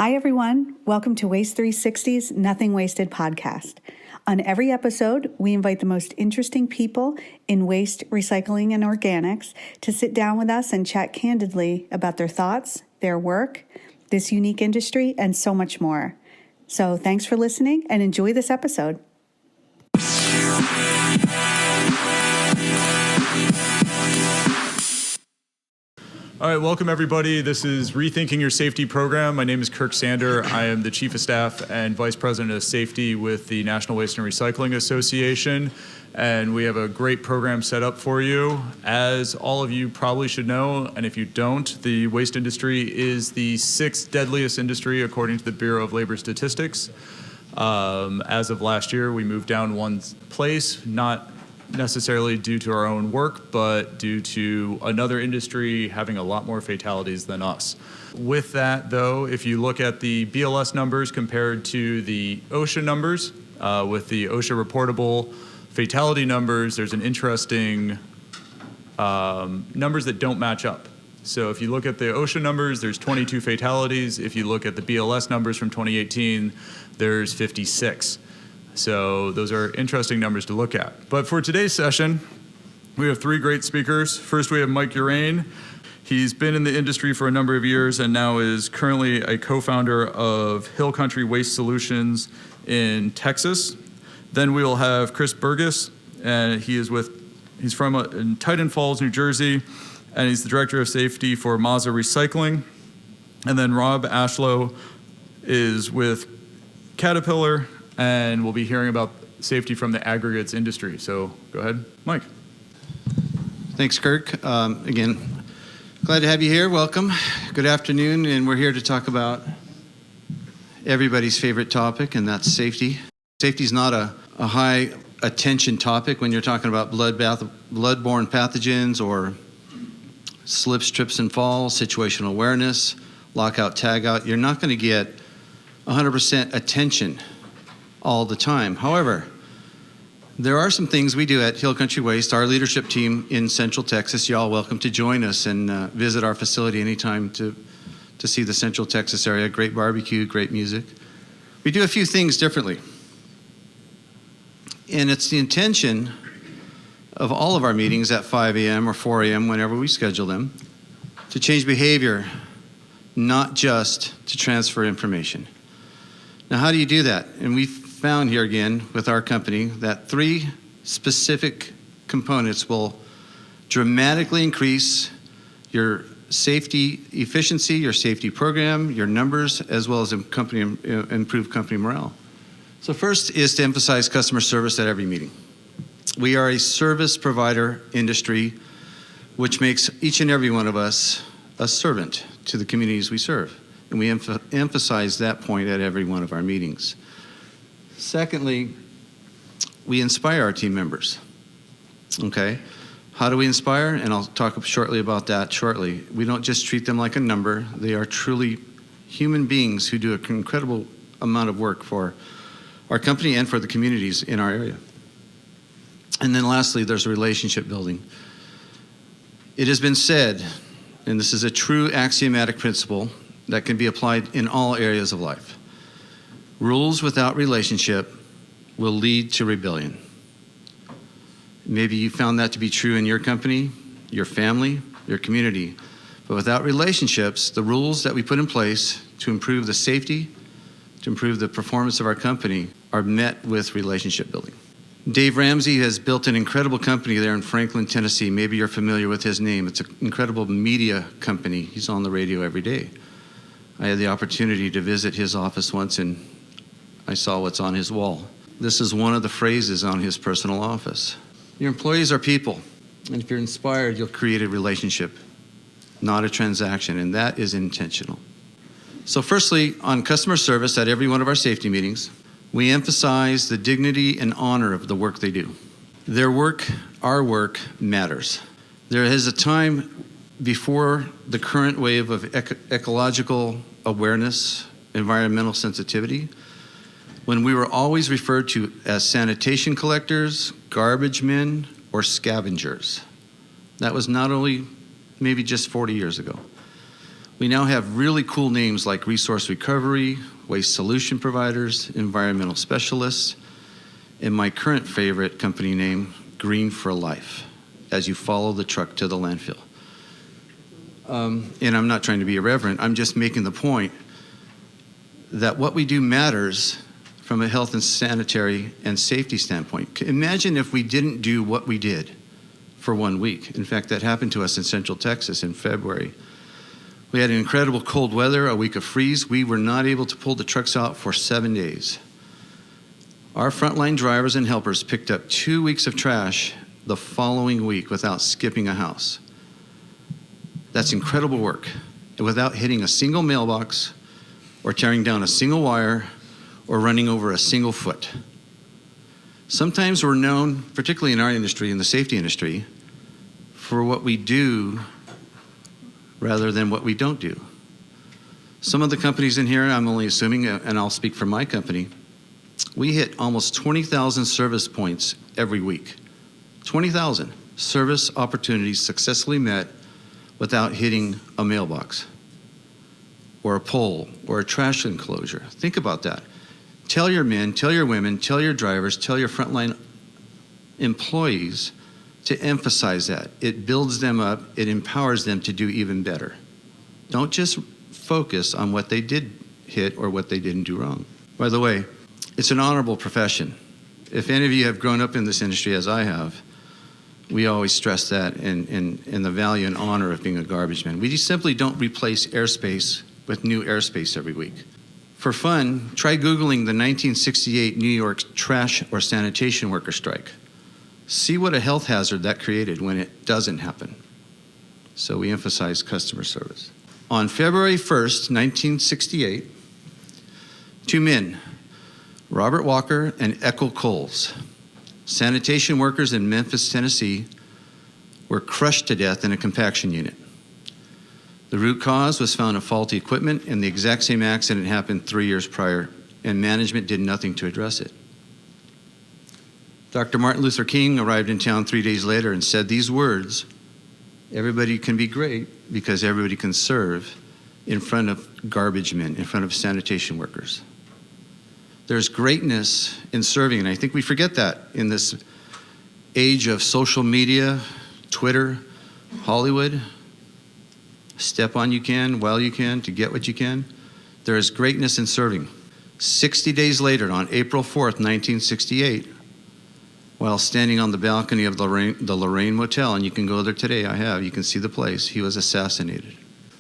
Hi, everyone. Welcome to Waste 360's Nothing Wasted podcast. On every episode, we invite the most interesting people in waste, recycling, and organics to sit down with us and chat candidly about their thoughts, their work, this unique industry, and so much more. So thanks for listening and enjoy this episode. All right, welcome everybody. This is Rethinking Your Safety program. My name is Kirk Sander. I am the Chief of Staff and Vice President of Safety with the National Waste and Recycling Association. And we have a great program set up for you. As all of you probably should know, and if you don't, the waste industry is the sixth deadliest industry according to the Bureau of Labor Statistics. As of last year, we moved down one place, not necessarily due to our own work, but due to another industry having a lot more fatalities than us. With that, though, if you look at the BLS numbers compared to the OSHA numbers, with the OSHA reportable fatality numbers, there's an interesting numbers that don't match up. So if you look at the OSHA numbers, there's 22 fatalities. If you look at the BLS numbers from 2018, there's 56. So those are interesting numbers to look at. But for today's session, we have three great speakers. First, we have Mike Urane. He's been in the industry for a number of years and now is currently a co-founder of Hill Country Waste Solutions in Texas. Then we will have Chris Burgess, and he's from Titan Falls, New Jersey, and he's the Director of Safety for Mazda Recycling. And then Rob Ashlaw is with Caterpillar, and we'll be hearing about safety from the aggregates industry. So go ahead, Mike. Thanks, Kirk. Again, glad to have you here. Welcome. Good afternoon, and we're here to talk about everybody's favorite topic, and that's safety. Safety is not a high attention topic when you're talking about bloodborne pathogens or slips, trips, and falls, situational awareness, lockout, tagout. You're not going to get 100% attention all the time. However, there are some things we do at Hill Country Waste, our leadership team in Central Texas. Y'all welcome to join us and visit our facility anytime to see the Central Texas area. Great barbecue, great music. We do a few things differently. And it's the intention of all of our meetings at 5 a.m. or 4 a.m., whenever we schedule them, to change behavior, not just to transfer information. Now, how do you do that? And we found here again with our company that three specific components will dramatically increase your safety efficiency, your safety program, your numbers, as well as improve company morale. So first is to emphasize customer service at every meeting. We are a service provider industry, which makes each and every one of us a servant to the communities we serve. And we emphasize that point at every one of our meetings. Secondly, we inspire our team members. Okay? How do we inspire? And I'll talk shortly about that shortly. We don't just treat them like a number. They are truly human beings who do an incredible amount of work for our company and for the communities in our area. And then lastly, there's relationship building. It has been said, and this is a true axiomatic principle that can be applied in all areas of life. Rules without relationship will lead to rebellion. Maybe you found that to be true in your company, your family, your community. But without relationships, the rules that we put in place to improve the safety, to improve the performance of our company, are met with relationship building. Dave Ramsey has built an incredible company there in Franklin, Tennessee. Maybe you're familiar with his name. It's an incredible media company. He's on the radio every day. I had the opportunity to visit his office once, and I saw what's on his wall. This is one of the phrases on his personal office. Your employees are people, and if you're inspired, you'll create a relationship, not a transaction, and that is intentional. So firstly, on customer service at every one of our safety meetings, we emphasize the dignity and honor of the work they do. Their work, our work, matters. There is a time before the current wave of ecological awareness, environmental sensitivity, when we were always referred to as sanitation collectors, garbage men, or scavengers. That was not only maybe just 40 years ago. We now have really cool names like resource recovery, waste solution providers, environmental specialists, and my current favorite company name, Green for Life, as you follow the truck to the landfill. And I'm not trying to be irreverent, I'm just making the point that what we do matters from a health and sanitary and safety standpoint. Imagine if we didn't do what we did for 1 week. In fact, that happened to us in Central Texas in February. We had incredible cold weather, a week of freeze. We were not able to pull the trucks out for 7 days. Our frontline drivers and helpers picked up 2 weeks of trash the following week without skipping a house. That's incredible work, and without hitting a single mailbox or tearing down a single wire or running over a single foot. Sometimes we're known, particularly in our industry, in the safety industry, for what we do rather than what we don't do. Some of the companies in here, I'm only assuming, and I'll speak for my company, we hit almost 20,000 service points every week. 20,000 service opportunities successfully met without hitting a mailbox or a pole or a trash enclosure. Think about that. Tell your men, tell your women, tell your drivers, tell your frontline employees to emphasize that. It builds them up, it empowers them to do even better. Don't just focus on what they did hit or what they didn't do wrong. By the way, it's an honorable profession. If any of you have grown up in this industry as I have, we always stress that in the value and honor of being a garbage man. We just simply don't replace airspace with new airspace every week. For fun, try Googling the 1968 New York trash or sanitation worker strike. See what a health hazard that created when it doesn't happen. So we emphasize customer service. On February 1st, 1968, two men, Robert Walker and Eckel Coles, sanitation workers in Memphis, Tennessee, were crushed to death in a compaction unit. The root cause was found in faulty equipment, and the exact same accident happened 3 years prior, and management did nothing to address it. Dr. Martin Luther King arrived in town 3 days later and said these words, "Everybody can be great because everybody can serve," in front of garbage men, in front of sanitation workers. There's greatness in serving, and I think we forget that in this age of social media, Twitter, Hollywood. Step on you can, while you can, to get what you can. There is greatness in serving. 60 days later, on April 4th, 1968, while standing on the balcony of the Urane Motel, and you can go there today, you can see the place, he was assassinated.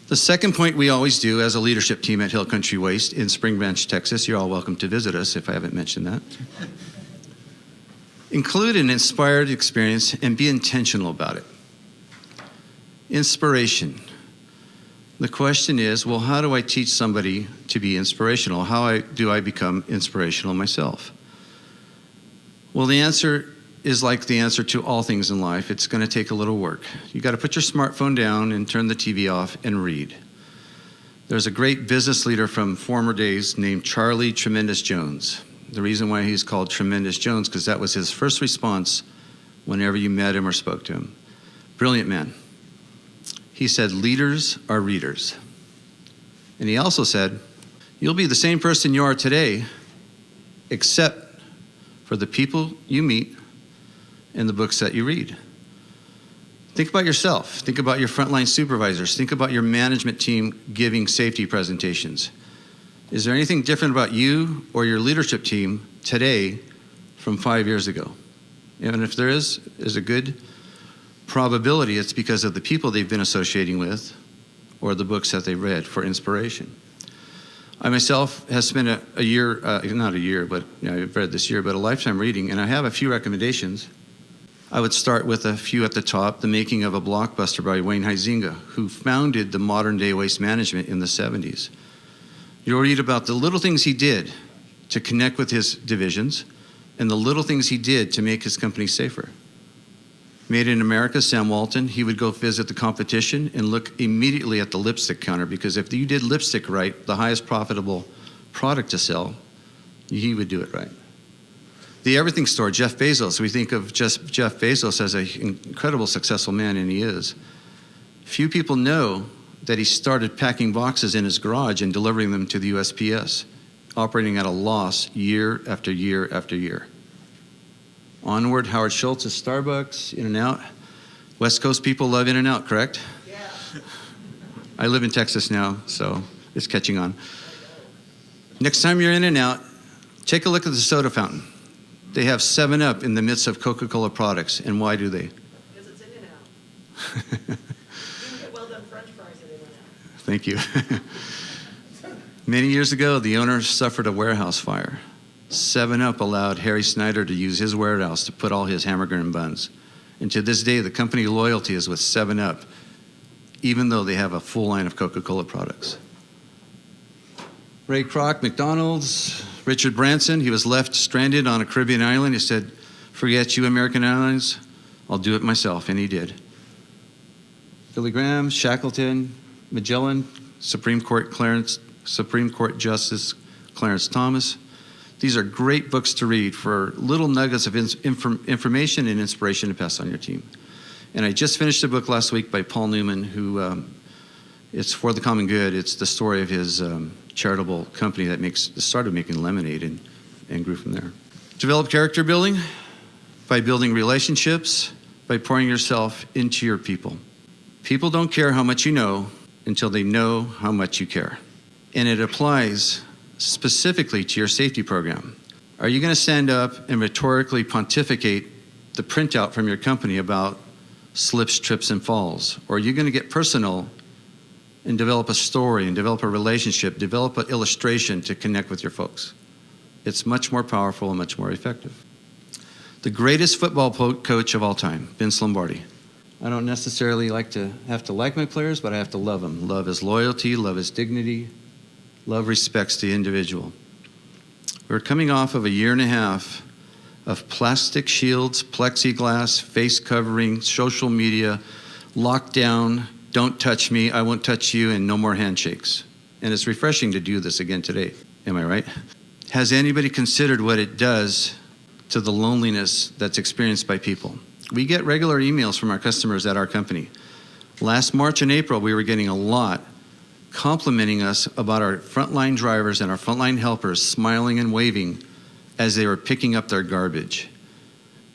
The second point we always do as a leadership team at Hill Country Waste in Spring Branch, Texas, you're all welcome to visit us if I haven't mentioned that. Include an inspired experience and be intentional about it. Inspiration. The question is, well, how do I teach somebody to be inspirational? How do I become inspirational myself? Well, the answer is like the answer to all things in life. It's going to take a little work. You got to put your smartphone down and turn the TV off and read. There's a great business leader from former days named Charlie Tremendous Jones. The reason why he's called Tremendous Jones, because that was his first response whenever you met him or spoke to him. Brilliant man. He said, leaders are readers. And he also said, you'll be the same person you are today, except for the people you meet and the books that you read. Think about yourself. Think about your frontline supervisors. Think about your management team giving safety presentations. Is there anything different about you or your leadership team today from 5 years ago? And if there is a good probability it's because of the people they've been associating with or the books that they read for inspiration. I myself have spent a year, not a year, but I've read this year, but a lifetime reading, and I have a few recommendations. I would start with a few at the top, The Making of a Blockbuster by Wayne Huizinga, who founded the modern day waste management in the 70s. You'll read about the little things he did to connect with his divisions and the little things he did to make his company safer. Made in America, Sam Walton, he would go visit the competition and look immediately at the lipstick counter, because if you did lipstick right, the highest profitable product to sell, he would do it right. The Everything Store, Jeff Bezos, we think of just Jeff Bezos as an incredible successful man, and he is. Few people know that he started packing boxes in his garage and delivering them to the USPS, operating at a loss year after year after year. Onward, Howard Schultz is Starbucks, In-N-Out. West Coast people love In-N-Out, correct? Yeah. I live in Texas now, so it's catching on. Next time you're in In-N-Out, take a look at the soda fountain. They have 7-Up in the midst of Coca-Cola products. And why do they? Because it's In-N-Out. You can get well-done French fries at In-N-Out. Thank you. Many years ago, the owner suffered a warehouse fire. 7-Up allowed Harry Snyder to use his warehouse to put all his hamburger and buns. And to this day, the company loyalty is with 7-Up, even though they have a full line of Coca-Cola products. Ray Kroc, McDonald's, Richard Branson, he was left stranded on a Caribbean island. He said, "Forget you, American Airlines, I'll do it myself," and he did. Billy Graham, Shackleton, Magellan, Supreme Court Justice Clarence Thomas. These are great books to read for little nuggets of information and inspiration to pass on your team. And I just finished a book last week by Paul Newman, who it's for the common good. It's the story of his charitable company that started making lemonade and grew from there. Develop character building by building relationships, by pouring yourself into your people. People don't care how much you know until they know how much you care. And it applies specifically to your safety program. Are you going to stand up and rhetorically pontificate the printout from your company about slips, trips, and falls? Or are you going to get personal and develop a story and develop a relationship, develop an illustration to connect with your folks? It's much more powerful and much more effective. The greatest football coach of all time, Vince Lombardi. I don't necessarily have to like my players, but I have to love them. Love his loyalty, love his dignity, love respects the individual. We're coming off of a year and a half of plastic shields, plexiglass, face covering, social media, lockdown, don't touch me, I won't touch you, and no more handshakes. And it's refreshing to do this again today. Am I right? Has anybody considered what it does to the loneliness that's experienced by people? We get regular emails from our customers at our company. Last March and April, we were getting a lot complimenting us about our frontline drivers and our frontline helpers smiling and waving as they were picking up their garbage.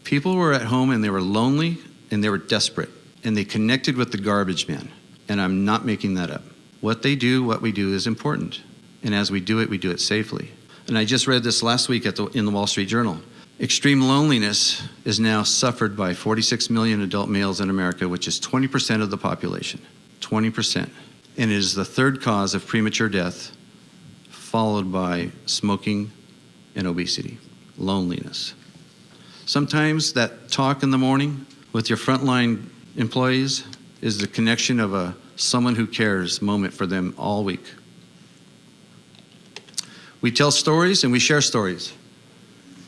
People were at home and they were lonely and they were desperate, and they connected with the garbage man. And I'm not making that up. What they do, what we do is important. And as we do it safely. And I just read this last week in the Wall Street Journal. Extreme loneliness is now suffered by 46 million adult males in America, which is 20% of the population. 20%. And it is the third cause of premature death, followed by smoking and obesity. Loneliness. Sometimes that talk in the morning with your frontline employees is the connection of someone who cares moment for them all week. We tell stories and we share stories.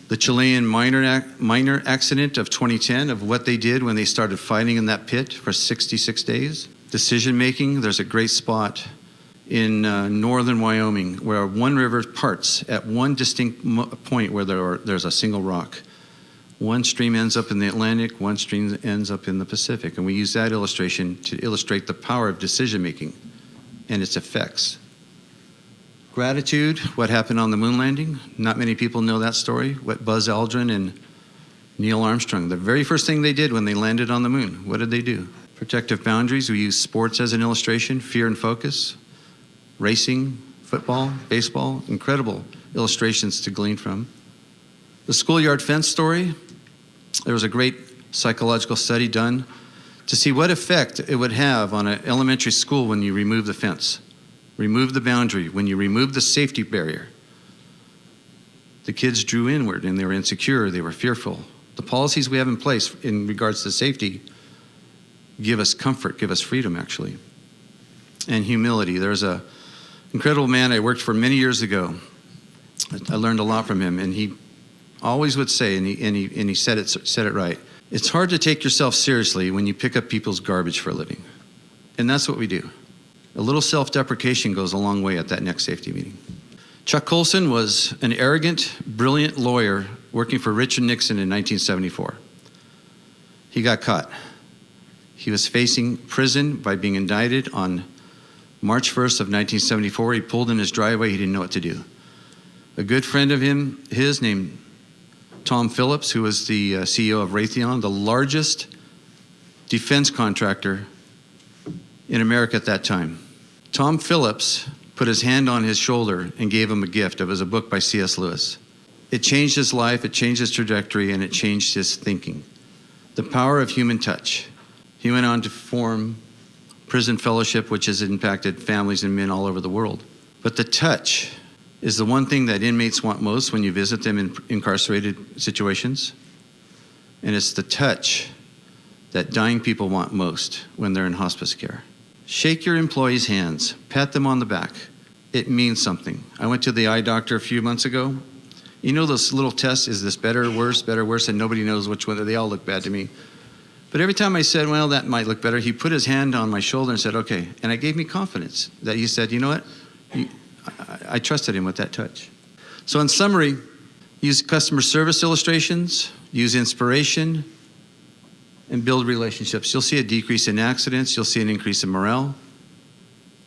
The Chilean minor accident of 2010, of what they did when they started fighting in that pit for 66 days. Decision making, there's a great spot in northern Wyoming where one river parts at one distinct point where there's a single rock. One stream ends up in the Atlantic, one stream ends up in the Pacific. And we use that illustration to illustrate the power of decision making and its effects. Gratitude, what happened on the moon landing. Not many people know that story. What Buzz Aldrin and Neil Armstrong, the very first thing they did when they landed on the moon, what did they do? Protective boundaries, we use sports as an illustration, fear and focus, racing, football, baseball, incredible illustrations to glean from. The schoolyard fence story, there was a great psychological study done to see what effect it would have on an elementary school when you remove the fence, remove the boundary, when you remove the safety barrier. The kids drew inward and they were insecure, they were fearful. The policies we have in place in regards to safety give us comfort, give us freedom, actually. And humility. There's an incredible man I worked for many years ago. I learned a lot from him, and he always would say, and he said it right, it's hard to take yourself seriously when you pick up people's garbage for a living. And that's what we do. A little self-deprecation goes a long way at that next safety meeting. Chuck Colson was an arrogant, brilliant lawyer working for Richard Nixon in 1974. He got caught. He was facing prison by being indicted on March 1st of 1974, he pulled in his driveway. He didn't know what to do. A good friend of his named Tom Phillips, who was the CEO of Raytheon, the largest defense contractor in America at that time. Tom Phillips put his hand on his shoulder and gave him a gift. It was a book by C.S. Lewis. It changed his life, it changed his trajectory, and it changed his thinking. The power of human touch. He went on to form Prison Fellowship, which has impacted families and men all over the world. But the touch is the one thing that inmates want most when you visit them in incarcerated situations. And it's the touch that dying people want most when they're in hospice care. Shake your employees' hands, pat them on the back. It means something. I went to the eye doctor a few months ago. You know those little tests, is this better, worse, and nobody knows which one, they all look bad to me. But every time I said, well, that might look better, he put his hand on my shoulder and said, okay. And it gave me confidence that he said, you know what? I trusted him with that touch. So in summary, use customer service illustrations, use inspiration, and build relationships. You'll see a decrease in accidents, you'll see an increase in morale,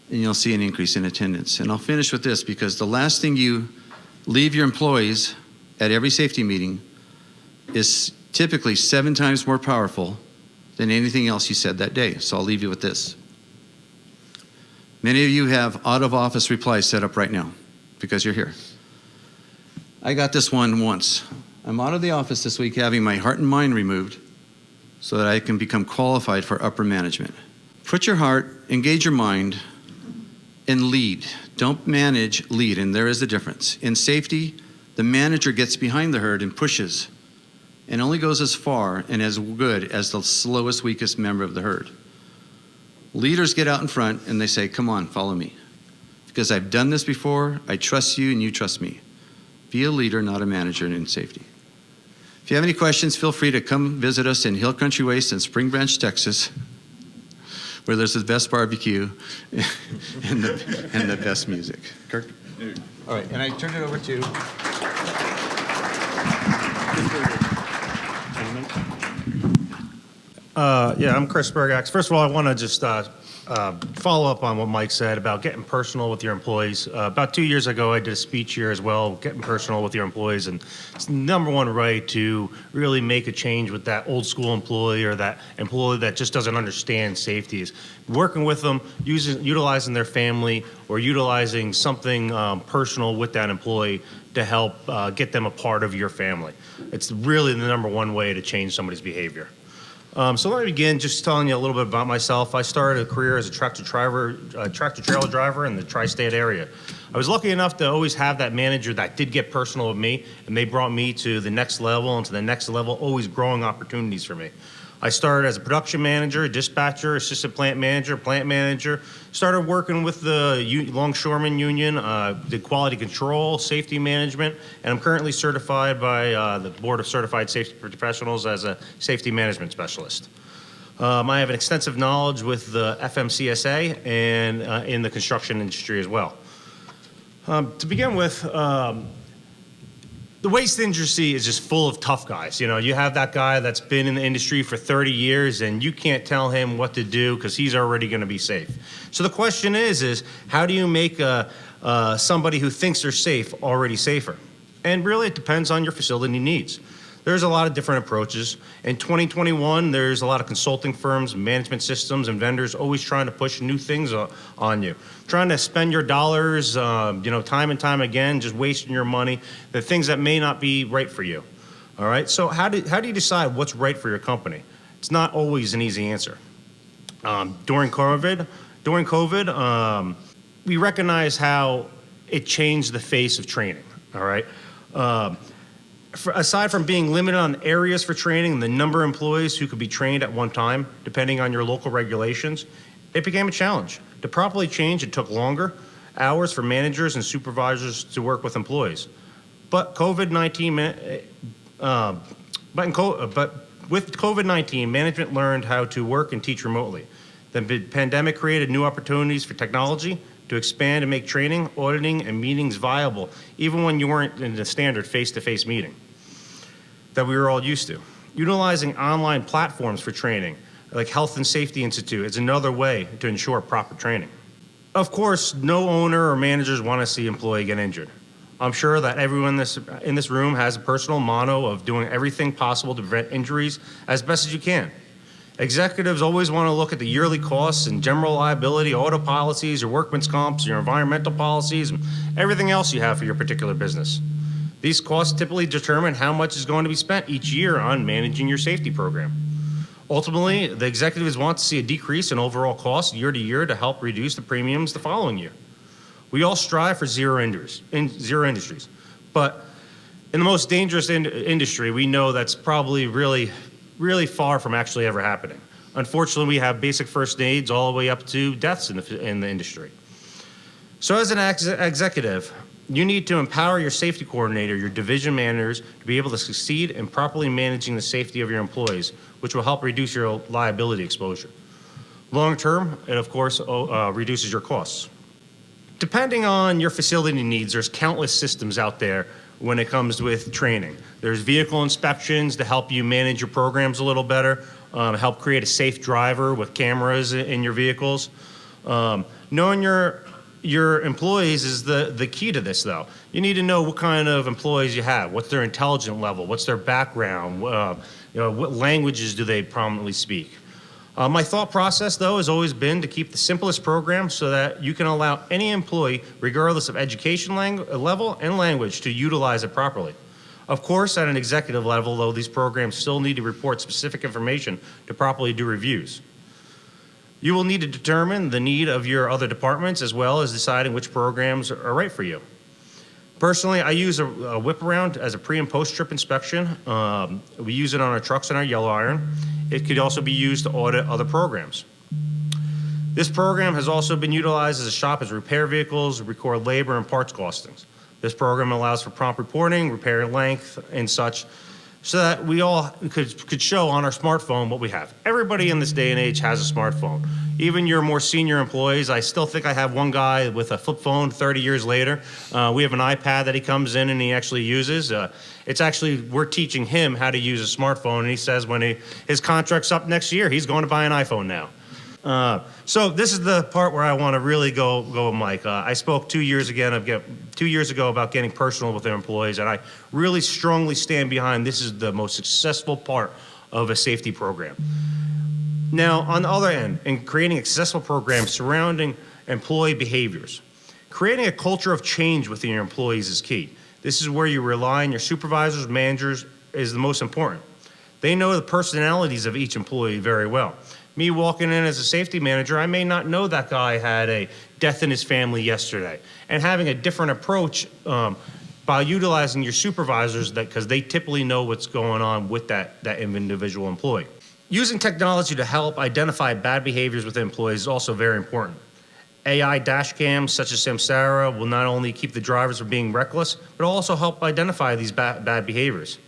and you'll see an increase in attendance. And I'll finish with this, because the last thing you leave your employees at every safety meeting is typically 7 times more powerful than anything else you said that day. So I'll leave you with this. Many of you have out-of-office replies set up right now because you're here. I got this one once. I'm out of the office this week having my heart and mind removed so that I can become qualified for upper management. Put your heart, engage your mind, and lead. Don't manage, lead, and there is a difference. In safety, the manager gets behind the herd and pushes, and only goes as far and as good as the slowest, weakest member of the herd. Leaders get out in front and they say, come on, follow me. Because I've done this before, I trust you and you trust me. Be a leader, not a manager in safety. If you have any questions, feel free to come visit us in Hill Country Waste in Spring Branch, Texas, where there's the best barbecue and the best music. Kirk? All right, and I turn it over to... Yeah, I'm Chris Bergax. First of all, I want to just follow up on what Mike said about getting personal with your employees. About 2 years ago, I did a speech here as well, getting personal with your employees, and it's the number one right to really make a change with that old school employee or that employee that just doesn't understand safety. Is working with them, utilizing their family, or utilizing something personal with that employee to help get them a part of your family. It's really the number one way to change somebody's behavior. So let me begin just telling you a little bit about myself. I started a career as a tractor trailer driver in the tri-state area. I was lucky enough to always have that manager that did get personal with me, and they brought me to the next level and to the next level, always growing opportunities for me. I started as a production manager, dispatcher, assistant plant manager, started working with the Longshoremen Union, did quality control, safety management, and I'm currently certified by the Board of Certified Safety Professionals as a safety management specialist. I have an extensive knowledge with the FMCSA and in the construction industry as well. To begin with, the waste industry is just full of tough guys. You know, you have that guy that's been in the industry for 30 years and you can't tell him what to do because he's already going to be safe. So the question is how do you make somebody who thinks they're safe already safer? And really it depends on your facility needs. There's a lot of different approaches. In 2021, there's a lot of consulting firms, management systems, and vendors always trying to push new things on you. Trying to spend your dollars, time and time again, just wasting your money, the things that may not be right for you. All right, so how do you decide what's right for your company? It's not always an easy answer. During COVID, we recognize how it changed the face of training, all right? Aside from being limited on areas for training and the number of employees who could be trained at one time, depending on your local regulations, it became a challenge. To properly change, it took longer hours for managers and supervisors to work with employees. But with COVID-19, management learned how to work and teach remotely. The pandemic created new opportunities for technology to expand and make training, auditing, and meetings viable, even when you weren't in the standard face-to-face meeting that we were all used to. Utilizing online platforms for training, like Health and Safety Institute, is another way to ensure proper training. Of course, no owner or managers want to see employee get injured. I'm sure that everyone in this room has a personal motto of doing everything possible to prevent injuries as best as you can. Executives always want to look at the yearly costs and general liability, auto policies, your workman's comps, your environmental policies, and everything else you have for your particular business. These costs typically determine how much is going to be spent each year on managing your safety program. Ultimately, the executives want to see a decrease in overall costs year to year to help reduce the premiums the following year. We all strive for zero industries, but in the most dangerous industry, we know that's probably really far from actually ever happening. Unfortunately, we have basic first aids all the way up to deaths in the industry. So as an executive, you need to empower your safety coordinator, your division managers, to be able to succeed in properly managing the safety of your employees, which will help reduce your liability exposure. Long term, it of course reduces your costs. Depending on your facility needs, there's countless systems out there when it comes with training. There's vehicle inspections to help you manage your programs a little better, help create a safe driver with cameras in your vehicles. Knowing your employees is the key to this, though. You need to know what kind of employees you have, what's their intelligence level, what's their background, what languages do they prominently speak. My thought process, though, has always been to keep the simplest program so that you can allow any employee, regardless of education level and language, to utilize it properly. Of course, at an executive level, though, these programs still need to report specific information to properly do reviews. You will need to determine the need of your other departments as well as deciding which programs are right for you. Personally, I use a whip around as a pre and post trip inspection. We use it on our trucks and our yellow iron. It could also be used to audit other programs. This program has also been utilized as a shop as repair vehicles, record labor and parts costings. This program allows for prompt reporting, repair length and such, so that we all could show on our smartphone what we have. Everybody in this day and age has a smartphone. Even your more senior employees, I still think I have one guy with a flip phone 30 years later. We have an iPad that he comes in and he actually uses. We're teaching him how to use a smartphone, and he says when his contract's up next year, he's going to buy an iPhone now. So this is the part where I want to really go with Mike. I spoke 2 years ago about getting personal with their employees, and I really strongly stand behind this is the most successful part of a safety program. Now, on the other end, in creating a successful program surrounding employee behaviors, creating a culture of change within your employees is key. This is where you rely on your supervisors, managers is the most important. They know the personalities of each employee very well. Me walking in as a safety manager, I may not know that guy had a death in his family yesterday. And having a different approach by utilizing your supervisors, because they typically know what's going on with that individual employee. Using technology to help identify bad behaviors with employees is also very important. AI dash cams such as Samsara will not only keep the drivers from being reckless, but also help identify these bad behaviors.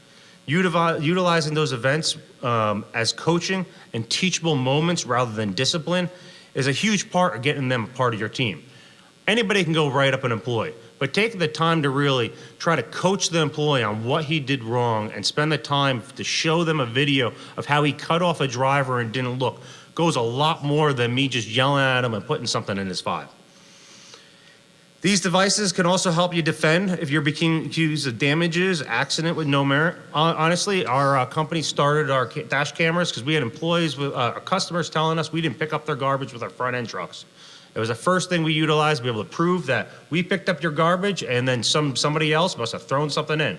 Utilizing those events as coaching and teachable moments rather than discipline is a huge part of getting them part of your team. Anybody can go write up an employee, but take the time to really try to coach the employee on what he did wrong and spend the time to show them a video of how he cut off a driver and didn't look goes a lot more than me just yelling at him and putting something in his file. These devices can also help you defend if you're being accused of damages, accident with no merit. Honestly, our company started our dash cameras because we had employees, our customers telling us we didn't pick up their garbage with our front end trucks. It was the first thing we utilized to be able to prove that we picked up your garbage and then somebody else must have thrown something in.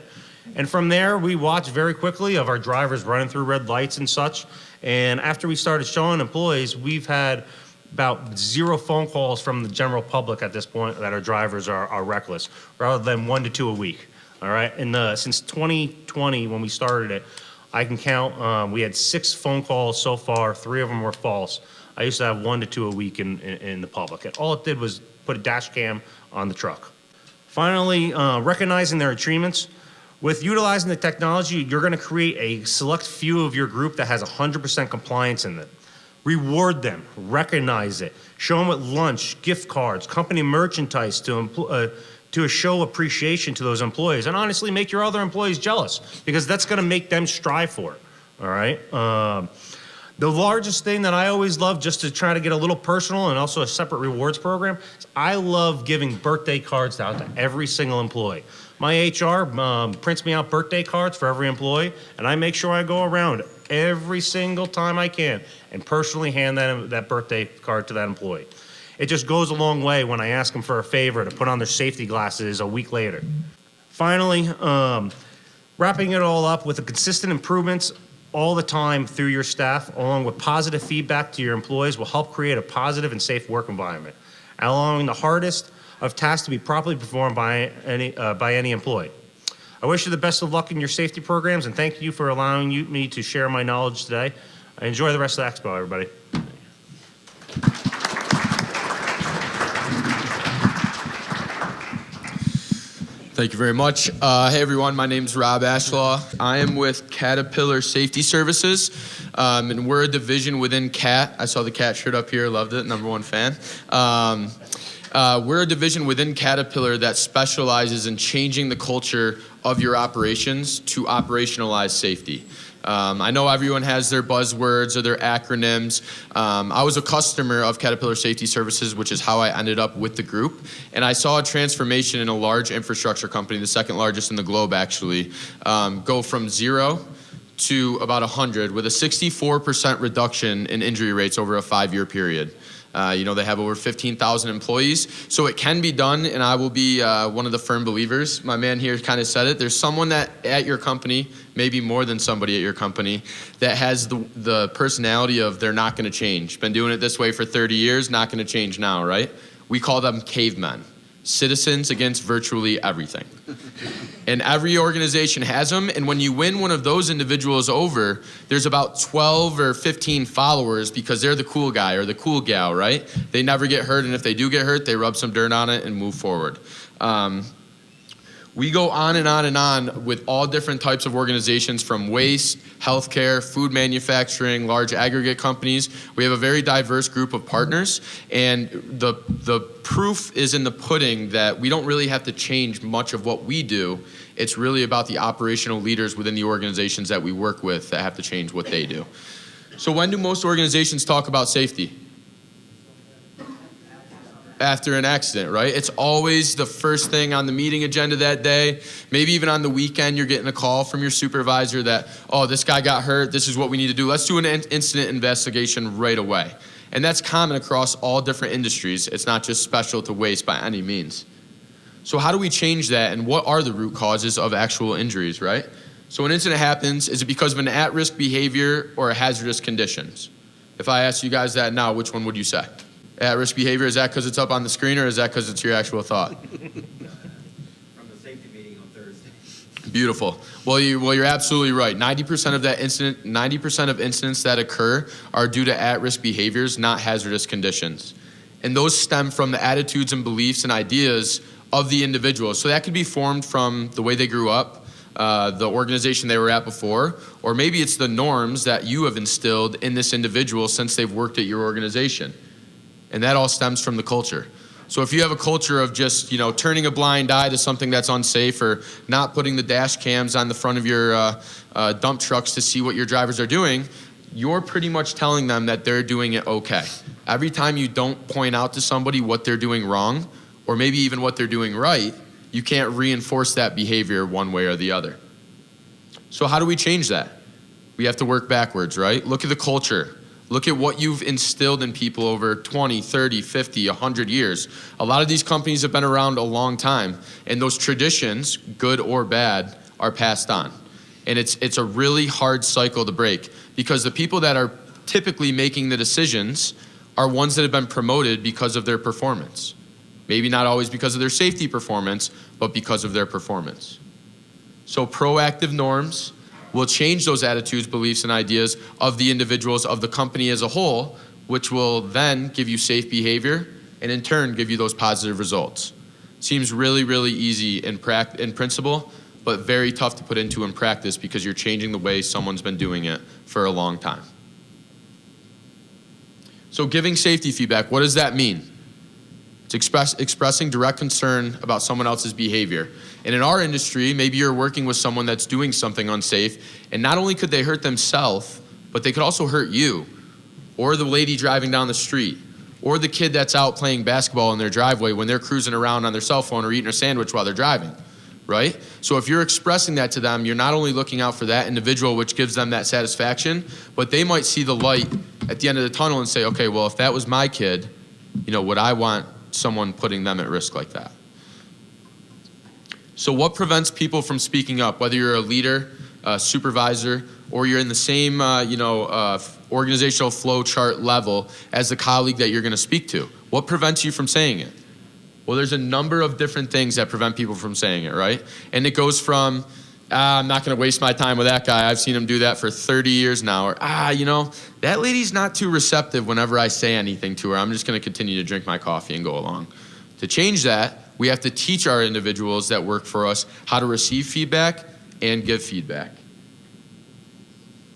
And from there, we watched very quickly of our drivers running through red lights and such. And after we started showing employees, we've had about 0 phone calls from the general public at this point that our drivers are reckless, rather than 1 to 2 a week. All right, and since 2020, when we started it, I can count. We had 6 phone calls so far. 3 of them were false. I used to have 1 to 2 a week in the public. And all it did was put a dash cam on the truck. Finally, recognizing their achievements. With utilizing the technology, you're going to create a select few of your group that has 100% compliance in it. Reward them, recognize it, show them at lunch, gift cards, company merchandise to show appreciation to those employees, and honestly make your other employees jealous because that's going to make them strive for it. All right. The largest thing that I always love, just to try to get a little personal and also a separate rewards program, is I love giving birthday cards out to every single employee. My HR prints me out birthday cards for every employee, and I make sure I go around every single time I can and personally hand that birthday card to that employee. It just goes a long way when I ask them for a favor to put on their safety glasses a week later. Finally, wrapping it all up with the consistent improvements all the time through your staff, along with positive feedback to your employees, will help create a positive and safe work environment, allowing the hardest of tasks to be properly performed by any employee. I wish you the best of luck in your safety programs, and thank you for allowing me to share my knowledge today. Enjoy the rest of the expo, everybody. Thank you very much. Hey everyone, my name is Rob Ashlaw. I am with Caterpillar Safety Services, and we're a division within CAT. I saw the CAT shirt up here, loved it, #1 fan. We're a division within Caterpillar that specializes in changing the culture of your operations to operationalize safety. I know everyone has their buzzwords or their acronyms. I was a customer of Caterpillar Safety Services, which is how I ended up with the group. And I saw a transformation in a large infrastructure company, the second largest in the globe actually, go from 0 to about 100 with a 64% reduction in injury rates over a 5-year period. They have over 15,000 employees, so it can be done, and I will be one of the firm believers. My man here kind of said it. There's someone that at your company, maybe more than somebody at your company, that has the personality of they're not going to change. Been doing it this way for 30 years, not going to change now, right? We call them cavemen. Citizens against virtually everything. And every organization has them, and when you win one of those individuals over, there's about 12 or 15 followers because they're the cool guy or the cool gal, right? They never get hurt, and if they do get hurt, they rub some dirt on it and move forward. We go on and on and on with all different types of organizations, from waste, healthcare, food manufacturing, large aggregate companies. We have a very diverse group of partners, and the proof is in the pudding that we don't really have to change much of what we do. It's really about the operational leaders within the organizations that we work with that have to change what they do. So when do most organizations talk about safety? After an accident, right? It's always the first thing on the meeting agenda that day. Maybe even on the weekend, you're getting a call from your supervisor that, oh, this guy got hurt. This is what we need to do. Let's do an incident investigation right away. And that's common across all different industries. It's not just special to waste by any means. So how do we change that, and what are the root causes of actual injuries, right? So an incident happens, is it because of an at-risk behavior or a hazardous conditions? If I ask you guys that now, which one would you say? At-risk behavior, is that because it's up on the screen, or is that because it's your actual thought? From the safety meeting on Thursday. Beautiful. Well, you're absolutely right. 90% of incidents that occur are due to at-risk behaviors, not hazardous conditions. And those stem from the attitudes and beliefs and ideas of the individual. So that could be formed from the way they grew up, the organization they were at before, or maybe it's the norms that you have instilled in this individual since they've worked at your organization. And that all stems from the culture. So if you have a culture of just, turning a blind eye to something that's unsafe, or not putting the dash cams on the front of your dump trucks to see what your drivers are doing, you're pretty much telling them that they're doing it okay. Every time you don't point out to somebody what they're doing wrong, or maybe even what they're doing right, you can't reinforce that behavior one way or the other. So how do we change that? We have to work backwards, right? Look at the culture. Look at what you've instilled in people over 20, 30, 50, 100 years. A lot of these companies have been around a long time, and those traditions, good or bad, are passed on. And it's a really hard cycle to break, because the people that are typically making the decisions are ones that have been promoted because of their performance. Maybe not always because of their safety performance, but because of their performance. So proactive norms will change those attitudes, beliefs, and ideas of the individuals, of the company as a whole, which will then give you safe behavior and in turn give you those positive results. Seems really, really easy in principle, but very tough to put into in practice, because you're changing the way someone's been doing it for a long time. So giving safety feedback, what does that mean? It's expressing direct concern about someone else's behavior. And in our industry, maybe you're working with someone that's doing something unsafe, and not only could they hurt themselves, but they could also hurt you, or the lady driving down the street, or the kid that's out playing basketball in their driveway when they're cruising around on their cell phone or eating a sandwich while they're driving, right? So if you're expressing that to them, you're not only looking out for that individual, which gives them that satisfaction, but they might see the light at the end of the tunnel and say, okay, well, if that was my kid, would I want someone putting them at risk like that? So what prevents people from speaking up, whether you're a leader, a supervisor, or you're in the same, organizational flow chart level as the colleague that you're going to speak to? What prevents you from saying it? Well, there's a number of different things that prevent people from saying it, right? And it goes from, I'm not going to waste my time with that guy. I've seen him do that for 30 years now. Or, that lady's not too receptive whenever I say anything to her. I'm just going to continue to drink my coffee and go along. To change that, we have to teach our individuals that work for us how to receive feedback and give feedback.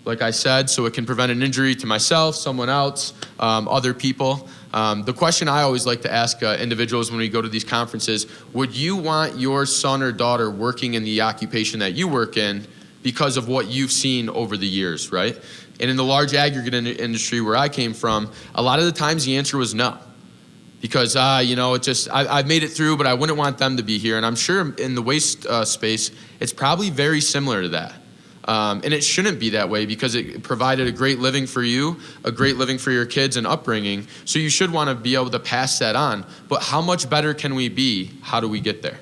Like I said, so it can prevent an injury to myself, someone else, other people. The question I always like to ask individuals when we go to these conferences, would you want your son or daughter working in the occupation that you work in because of what you've seen over the years, right? And in the large aggregate industry where I came from, a lot of the times the answer was no. Because, I've made it through, but I wouldn't want them to be here. And I'm sure in the waste space, it's probably very similar to that. And it shouldn't be that way because it provided a great living for you, a great living for your kids and upbringing. So you should want to be able to pass that on. But how much better can we be? How do we get there?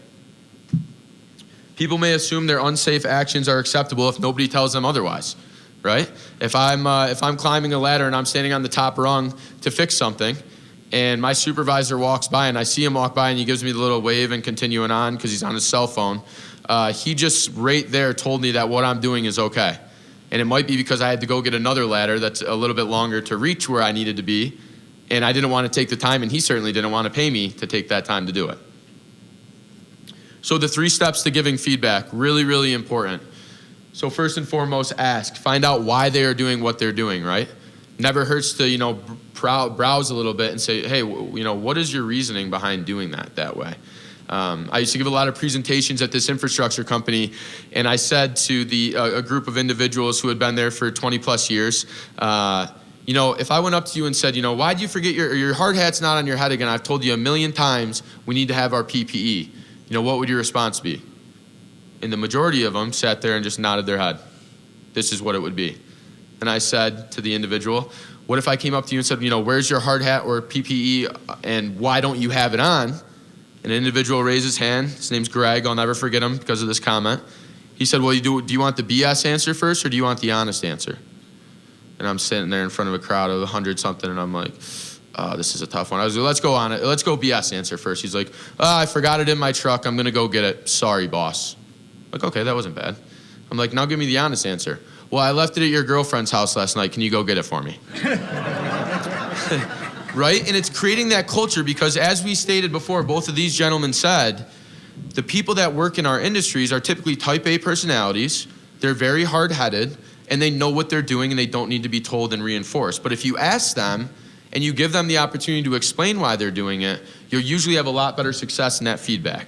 People may assume their unsafe actions are acceptable if nobody tells them otherwise, right? If I'm climbing a ladder and I'm standing on the top rung to fix something, and my supervisor walks by and I see him walk by and he gives me the little wave and continuing on because he's on his cell phone, he just right there told me that what I'm doing is okay. And it might be because I had to go get another ladder that's a little bit longer to reach where I needed to be, and I didn't want to take the time, and he certainly didn't want to pay me to take that time to do it. So the 3 steps to giving feedback, really, really important. So first and foremost, ask. Find out why they are doing what they're doing, right? Never hurts to, browse a little bit and say, hey, what is your reasoning behind doing that way? I used to give a lot of presentations at this infrastructure company, and I said to a group of individuals who had been there for 20 plus years, if I went up to you and said, why'd you forget your hard hat's not on your head again? I've told you a million times we need to have our PPE. What would your response be? And the majority of them sat there and just nodded their head. This is what it would be. And I said to the individual, what if I came up to you and said, where's your hard hat or PPE and why don't you have it on? An individual raised his hand. His name's Greg. I'll never forget him because of this comment. He said, well, do you want the BS answer first or do you want the honest answer? And I'm sitting there in front of a crowd of 100-something, and I'm like, oh, this is a tough one. I was like, let's go on it. Let's go BS answer first. He's like, I forgot it in my truck. I'm going to go get it. Sorry, boss. I'm like, okay, that wasn't bad. I'm like, now give me the honest answer. Well, I left it at your girlfriend's house last night. Can you go get it for me? Right? And it's creating that culture because as we stated before, both of these gentlemen said, the people that work in our industries are typically type A personalities. They're very hard-headed, and they know what they're doing, and they don't need to be told and reinforced. But if you ask them and you give them the opportunity to explain why they're doing it, you'll usually have a lot better success in that feedback.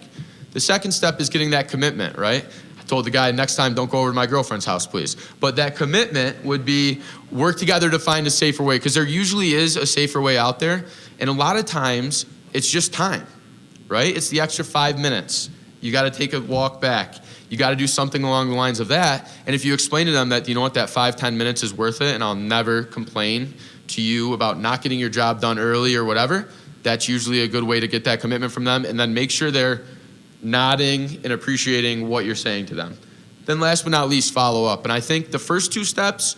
The second step is getting that commitment, right? Told the guy, next time don't go over to my girlfriend's house, please. But that commitment would be work together to find a safer way, because there usually is a safer way out there. And a lot of times it's just time, right? It's the extra 5 minutes. You got to take a walk back. You got to do something along the lines of that. And if you explain to them that, that 5-10 minutes is worth it and I'll never complain to you about not getting your job done early or whatever, that's usually a good way to get that commitment from them. And then make sure they're nodding and appreciating what you're saying to them. Then last but not least, follow up. And I think the first 2 steps,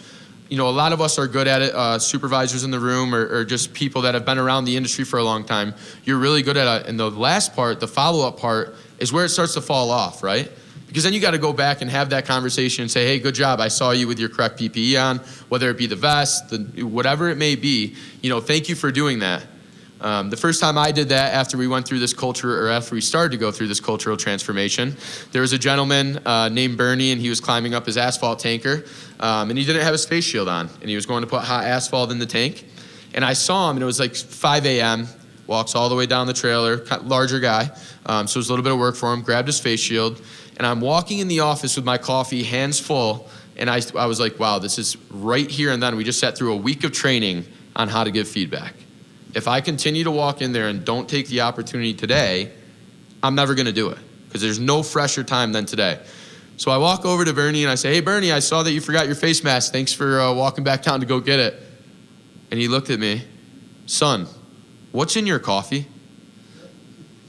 a lot of us are good at it, supervisors in the room or just people that have been around the industry for a long time. You're really good at it. And the last part, the follow-up part, is where it starts to fall off, right? Because then you got to go back and have that conversation and say, hey, good job. I saw you with your correct PPE on, whether it be the vest, whatever it may be. Thank you for doing that. The first time I did that after we went through this after we started to go through this cultural transformation, there was a gentleman named Bernie, and he was climbing up his asphalt tanker, and he didn't have his face shield on, and he was going to put hot asphalt in the tank. And I saw him, and it was like 5 a.m., walks all the way down the trailer, larger guy, so it was a little bit of work for him, grabbed his face shield, and I'm walking in the office with my coffee, hands full, And I was like, wow, this is right here and then. We just sat through a week of training on how to give feedback. If I continue to walk in there and don't take the opportunity today, I'm never gonna do it, because there's no fresher time than today. So I walk over to Bernie and I say, hey, Bernie, I saw that you forgot your face mask. Thanks for walking back down to go get it. And he looked at me, son, what's in your coffee?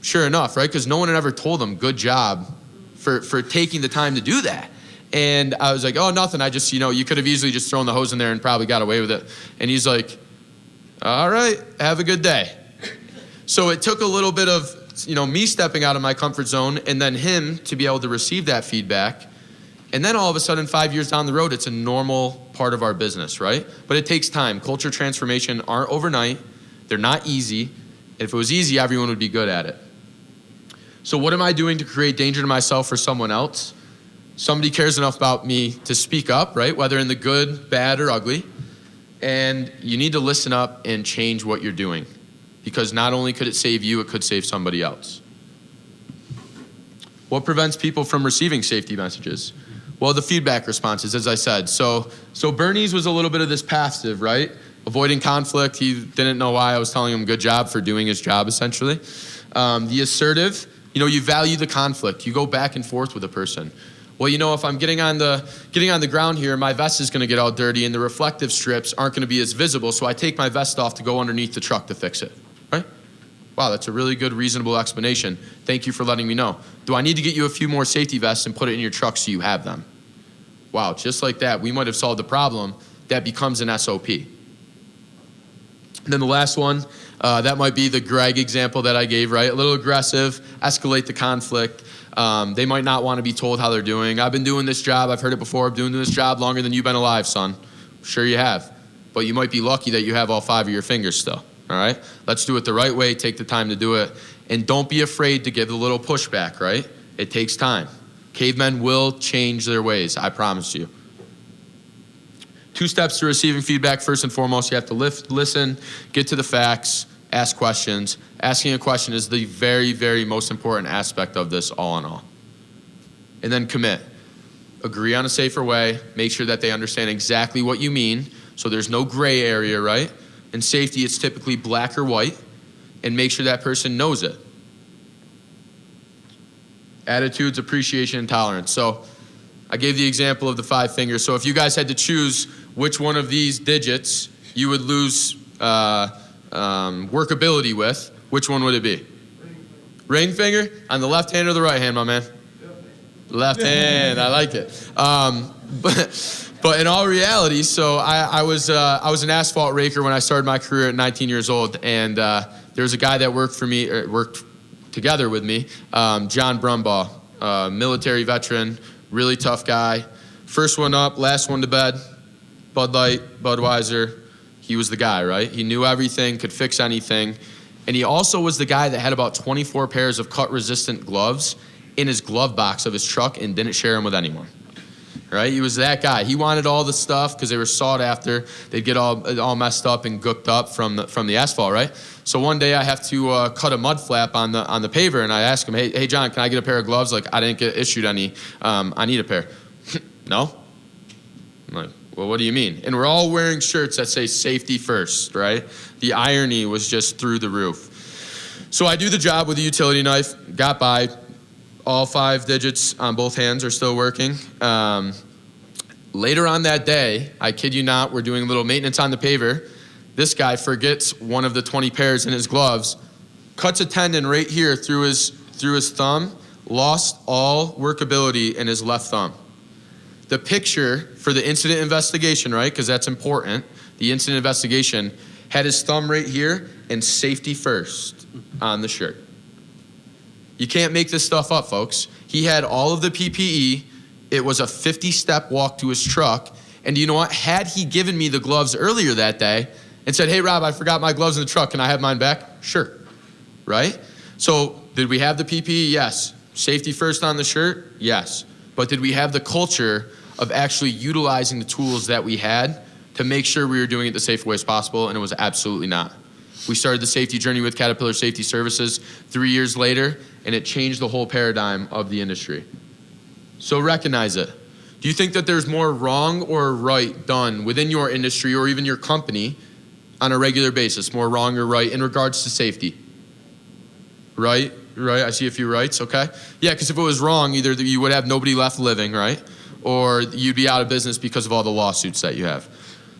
Sure enough, right? Because no one had ever told him, good job for taking the time to do that. And I was like, oh, nothing. I just, you could have easily just thrown the hose in there and probably got away with it. And he's like, all right, have a good day. So it took a little bit of, me stepping out of my comfort zone and then him to be able to receive that feedback. And then all of a sudden, 5 years down the road, it's a normal part of our business, right? But it takes time. Culture transformation aren't overnight. They're not easy. If it was easy, everyone would be good at it. So what am I doing to create danger to myself or someone else? Somebody cares enough about me to speak up, right? Whether in the good, bad, or ugly. And you need to listen up and change what you're doing, because not only could it save you, it could save somebody else. What prevents people from receiving safety messages? Well, the feedback responses, as I said. So Bernie's was a little bit of this passive, right? Avoiding conflict. He didn't know why I was telling him good job for doing his job, essentially. The assertive, you value the conflict. You go back and forth with a person. Well, if I'm getting on the ground here, my vest is going to get all dirty and the reflective strips aren't going to be as visible, so I take my vest off to go underneath the truck to fix it, right? Wow, that's a really good, reasonable explanation. Thank you for letting me know. Do I need to get you a few more safety vests and put it in your truck so you have them? Wow, just like that, we might have solved the problem. That becomes an SOP. And then the last one, that might be the Greg example that I gave, right? A little aggressive, escalate the conflict. They might not want to be told how they're doing. I've been doing this job, I've heard it before, I've been doing this job longer than you've been alive, son. Sure you have. But you might be lucky that you have all 5 of your fingers still, all right? Let's do it the right way, take the time to do it. And don't be afraid to give a little pushback, right? It takes time. Cavemen will change their ways, I promise you. 2 steps to receiving feedback. First and foremost, you have to listen, get to the facts, ask questions. Asking a question is the very, very most important aspect of this, all in all. And then commit. Agree on a safer way. Make sure that they understand exactly what you mean, so there's no gray area, right? In safety, it's typically black or white, and make sure that person knows it. Attitudes, appreciation, and tolerance. So I gave the example of the 5 fingers. So if you guys had to choose which one of these digits you would lose workability with, which one would it be? Ring finger? On the left hand or the right hand, my man? Left hand, I like it. But in all reality, so I was an asphalt raker when I started my career at 19 years old, and there was a guy that worked together with me, John Brumbaugh, military veteran, really tough guy. First one up, last one to bed, Bud Light, Budweiser. He was the guy, right? He knew everything, could fix anything. And he also was the guy that had about 24 pairs of cut-resistant gloves in his glove box of his truck and didn't share them with anyone, right? He was that guy. He wanted all the stuff because they were sought after. They'd get all messed up and gooked up from the asphalt, right? So one day I have to cut a mud flap on the paver, and I ask him, hey, John, can I get a pair of gloves? Like, I didn't get issued any. I need a pair. No? I'm like, well, what do you mean? And we're all wearing shirts that say safety first, right? The irony was just through the roof. So I do the job with a utility knife, got by. All 5 digits on both hands are still working. Later on that day, I kid you not, we're doing a little maintenance on the paver. This guy forgets one of the 20 pairs in his gloves, cuts a tendon right here through his thumb, lost all workability in his left thumb. The picture for the incident investigation, right, because that's important, the incident investigation had his thumb right here and safety first on the shirt. You can't make this stuff up, folks. He had all of the PPE. It was a 50-step walk to his truck. And you know what? Had he given me the gloves earlier that day and said, hey, Rob, I forgot my gloves in the truck. Can I have mine back? Sure. Right? So did we have the PPE? Yes. Safety first on the shirt? Yes. But did we have the culture of actually utilizing the tools that we had to make sure we were doing it the safest way as possible? And it was absolutely not. We started the safety journey with Caterpillar Safety Services 3 years later, and it changed the whole paradigm of the industry. So recognize it. Do you think that there's more wrong or right done within your industry or even your company on a regular basis, more wrong or right in regards to safety? Right, I see a few rights, okay. Yeah, because if it was wrong, either you would have nobody left living, right? Or you'd be out of business because of all the lawsuits that you have.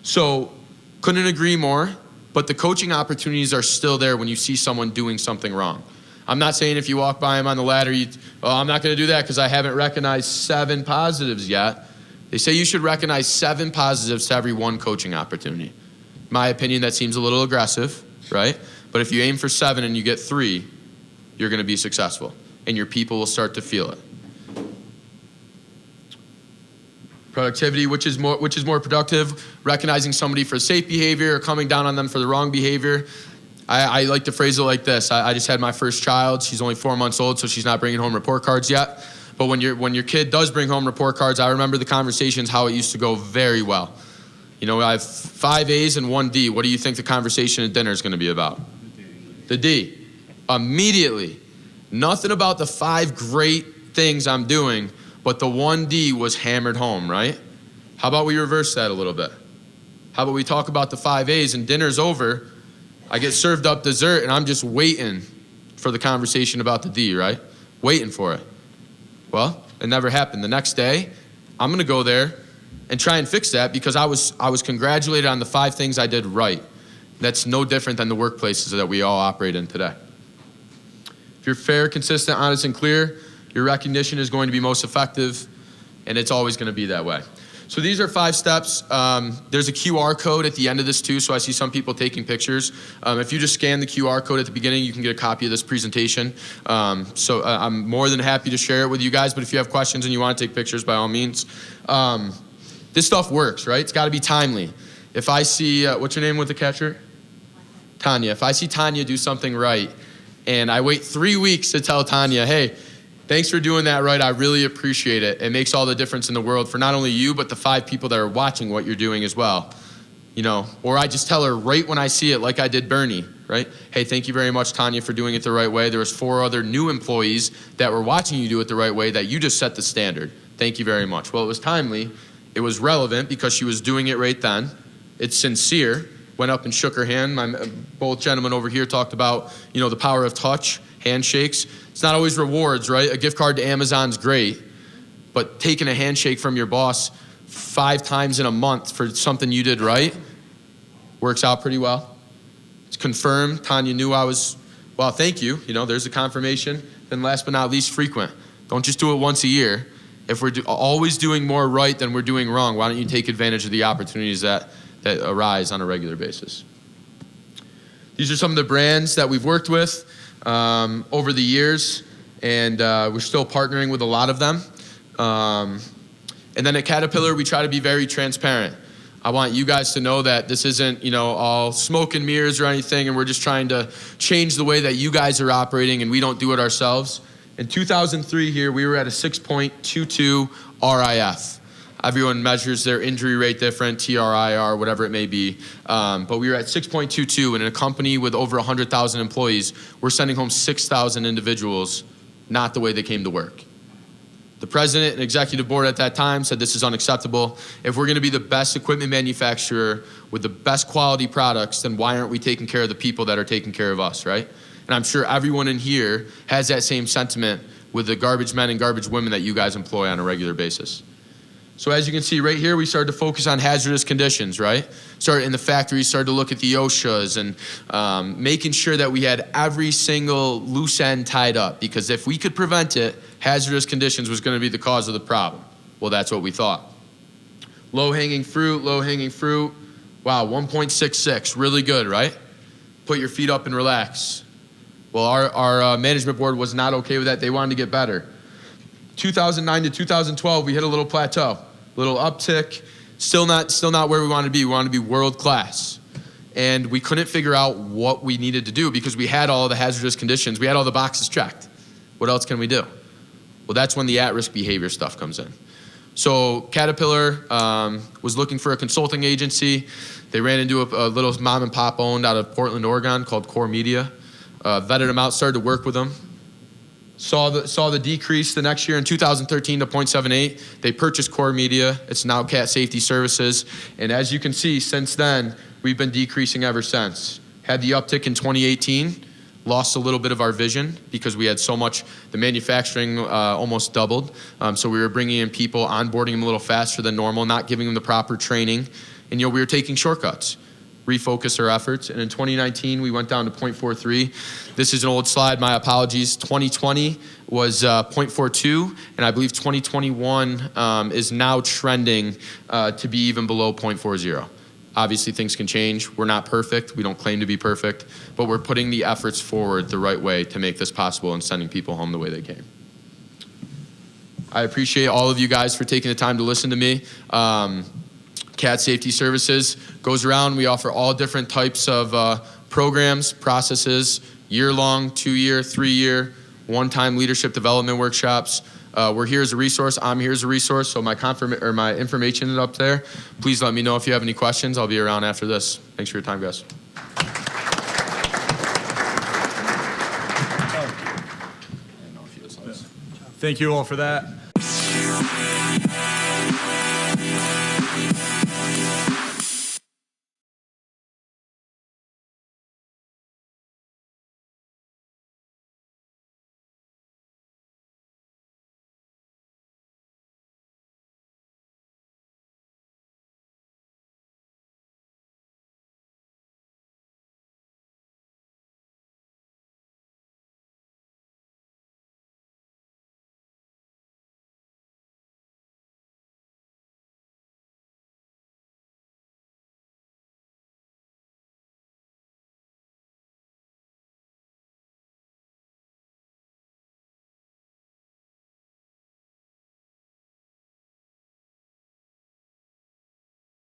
So, couldn't agree more, but the coaching opportunities are still there when you see someone doing something wrong. I'm not saying if you walk by them on the ladder, I'm not gonna do that because I haven't recognized 7 positives yet. They say you should recognize 7 positives to every 1 coaching opportunity. In my opinion, that seems a little aggressive, right? But if you aim for 7 and you get 3, you're gonna be successful and your people will start to feel it. Productivity, which is more productive, recognizing somebody for safe behavior or coming down on them for the wrong behavior. I like to phrase it like this. I just had my first child. She's only 4 months old, so she's not bringing home report cards yet. But when your kid does bring home report cards, I remember the conversations, how it used to go very well. You know, I have 5 A's and 1 D. What do you think the conversation at dinner is going to be about? The D. Immediately. Nothing about the 5 great things I'm doing, but the 1 D was hammered home, right? How about we reverse that a little bit? How about we talk about the 5 A's and dinner's over, I get served up dessert and I'm just waiting for the conversation about the D, right? Waiting for it. Well, it never happened. The next day, I'm gonna go there and try and fix that because I was congratulated on the 5 things I did right. That's no different than the workplaces that we all operate in today. If you're fair, consistent, honest, and clear, your recognition is going to be most effective, and it's always gonna be that way. So these are 5 steps. There's a QR code at the end of this too, so I see some people taking pictures. If you just scan the QR code at the beginning, you can get a copy of this presentation. I'm more than happy to share it with you guys, but if you have questions and you want to take pictures, by all means. This stuff works, right? It's gotta be timely. If I see, what's your name with the catcher? Tanya. If I see Tanya do something right, and I wait 3 weeks to tell Tanya, hey, thanks for doing that right. I really appreciate it. It makes all the difference in the world for not only you, but the 5 people that are watching what you're doing as well. You know, or I just tell her right when I see it, like I did Bernie, right? Hey, thank you very much, Tanya, for doing it the right way. There was 4 other new employees that were watching you do it the right way that you just set the standard. Thank you very much. Well, it was timely. It was relevant because she was doing it right then. It's sincere. Went up and shook her hand. Both gentlemen over here talked about, you know, the power of touch, handshakes. It's not always rewards, right? A gift card to Amazon's great, but taking a handshake from your boss 5 times in a month for something you did right works out pretty well. It's confirmed. Tanya knew I was, well, thank you. You know, there's a confirmation. Then last but not least, frequent. Don't just do it once a year. If we're always doing more right than we're doing wrong, why don't you take advantage of the opportunities that arise on a regular basis? These are some of the brands that we've worked with over the years, and we're still partnering with a lot of them. And then at Caterpillar, we try to be very transparent. I want you guys to know that this isn't, you know, all smoke and mirrors or anything, and we're just trying to change the way that you guys are operating, and we don't do it ourselves. In 2003 here, we were at a 6.22 RIF. Everyone measures their injury rate different, TRIR, whatever it may be. But we were at 6.22, and in a company with over 100,000 employees, we're sending home 6,000 individuals, not the way they came to work. The president and executive board at that time said this is unacceptable. If we're gonna be the best equipment manufacturer with the best quality products, then why aren't we taking care of the people that are taking care of us, right? And I'm sure everyone in here has that same sentiment with the garbage men and garbage women that you guys employ on a regular basis. So as you can see right here, we started to focus on hazardous conditions, right? Started in the factory, started to look at the OSHAs and making sure that we had every single loose end tied up, because if we could prevent it, hazardous conditions was gonna be the cause of the problem. Well, that's what we thought. Low-hanging fruit. Wow, 1.66, really good, right? Put your feet up and relax. Well, our management board was not okay with that. They wanted to get better. 2009 to 2012, we hit a little plateau, little uptick, still not where we wanted to be. We wanted to be world class. And we couldn't figure out what we needed to do because we had all the hazardous conditions. We had all the boxes checked. What else can we do? Well, that's when the at-risk behavior stuff comes in. So Caterpillar was looking for a consulting agency. They ran into a little mom and pop owned out of Portland, Oregon called Core Media. Vetted them out, started to work with them. saw the decrease the next year in 2013 to 0.78. They purchased Core Media. It's now Cat Safety Services. And as you can see, since then, we've been decreasing ever since. Had the uptick in 2018, lost a little bit of our vision because we had so much, the manufacturing almost doubled. So we were bringing in people, onboarding them a little faster than normal, not giving them the proper training. And we were taking shortcuts, refocus our efforts. And in 2019, we went down to 0.43. This is an old slide, my apologies. 2020 was 0.42, and I believe 2021 is now trending to be even below 0.40. Obviously, things can change. We're not perfect. We don't claim to be perfect, but we're putting the efforts forward the right way to make this possible and sending people home the way they came. I appreciate all of you guys for taking the time to listen to me. Cat Safety Services goes around. We offer all different types of programs, processes, year-long, 2-year, 3-year, one-time leadership development workshops. We're here as a resource. I'm here as a resource. So my information is up there. Please let me know if you have any questions. I'll be around after this. Thanks for your time, guys. Thank you all for that.